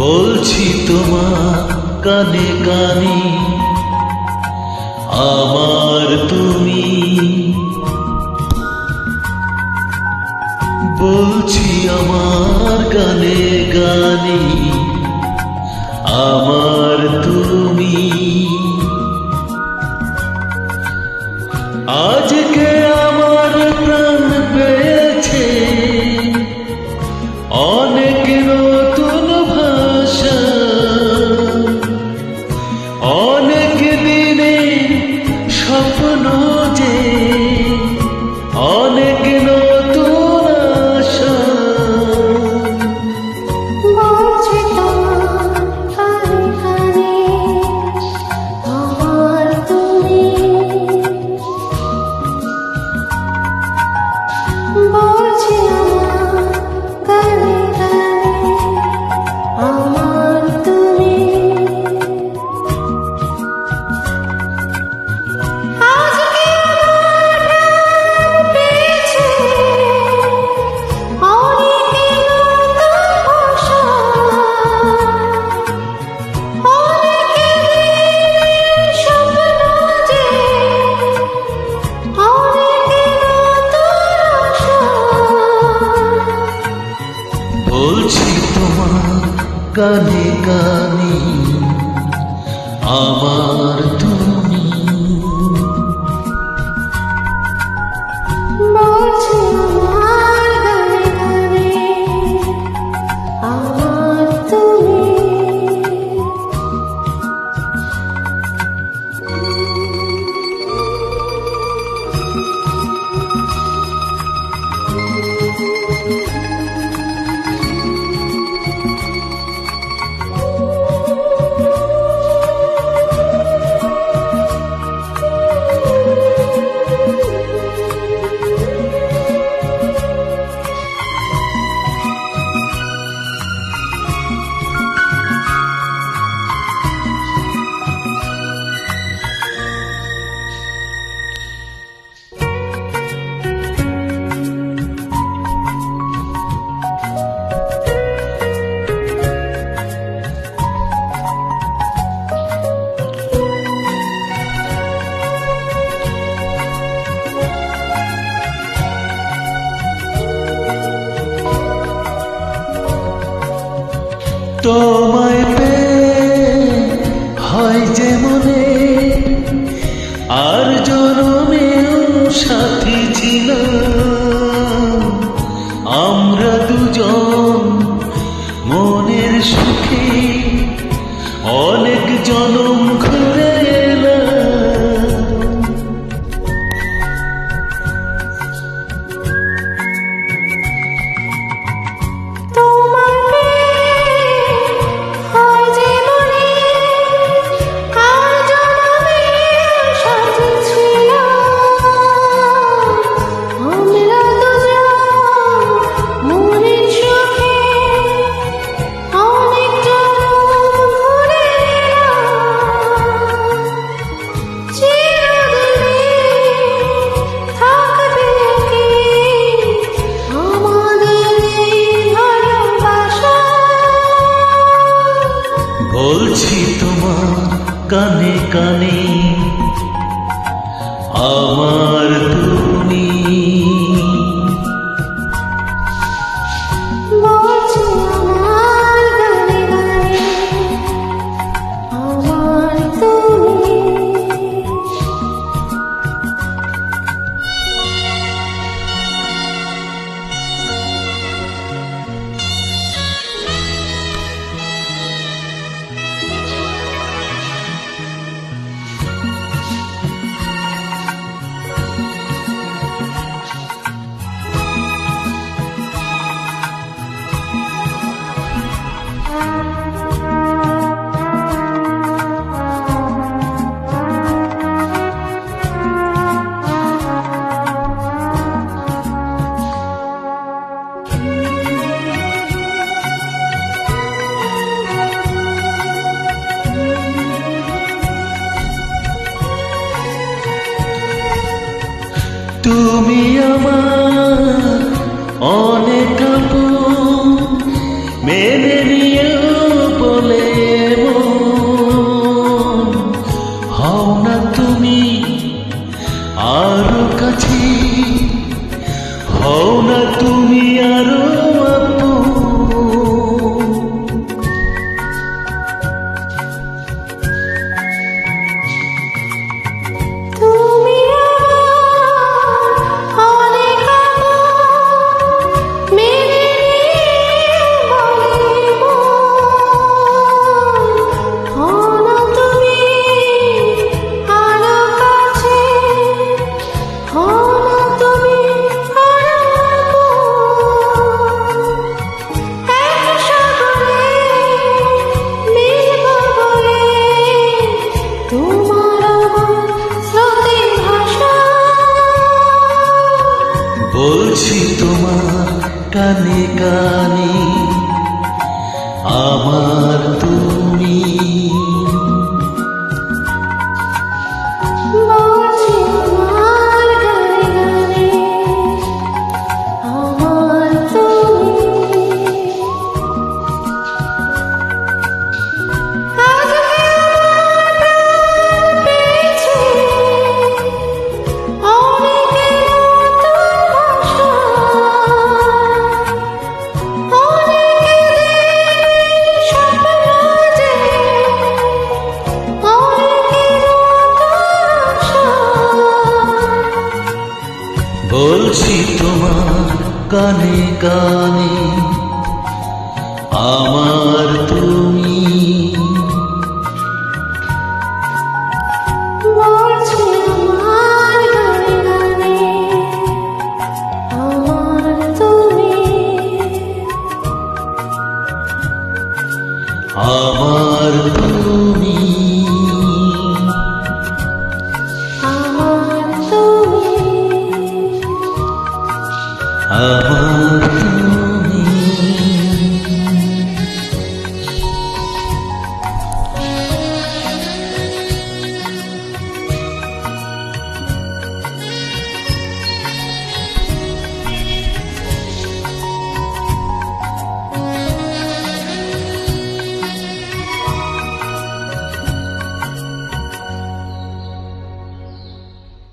বলছি তোমার কানে কানে আমার তুমি, বলছি আমার কানে কানে আমার তুমি। আজকে আমার প্রাণ পেয়েছে অনেক নতুন ভাষা, অনেক দিনে স্বপ্ন যে অনেক নতুন আশা। বলছি তোমার কানে কানে আমার তুমি, বলছি আমার কানে কানে আমার তুমি। আজকে আমার প্রাণ পেয়েছে অনেক নতুন ভাষা, অনেক দিনের স্বপ্ন যে অনেক নতুন আশা। বলছি তোমার কানে কানে আমার তুমি, বলছি আমার কানে কানে আমার তুমি। তোমায় পেয়ে হয় যে মনে আর জনমেও সাথী ছিল, আমরা দুজন মনের সুখে অনেক জনম ঘুরে এলাম। তোমাকে হয় যে মনে আর জনমে সাথী ছিল, আমরা দুজন মনের সুখে অনেক জনম ঘুরে এলাম। চিরদিনই থাকবে কি আমাদের এই ভালোবাসা। বলছি তোমার কানে কানে আমার তুমি, বলছি আমার কানে কানে আমার তুমি। তুমি আমার অনেক আপন, মেনে নিয়েও বলছি তোমার কানে কানে আমার তুমি বলছি আমার গানে গানে আমার তুমি। আজকে পেয়েছি অনেকের নতুন ভাষা, অনেকের স্বপ্ন যে, অনেকের নতুন আশা। বলছি তোমার কানে কানে আমার তুমি বলছি আমার গানে গানে আমার তুমি। আমার তুমি আমার তুমি। আমার তুমি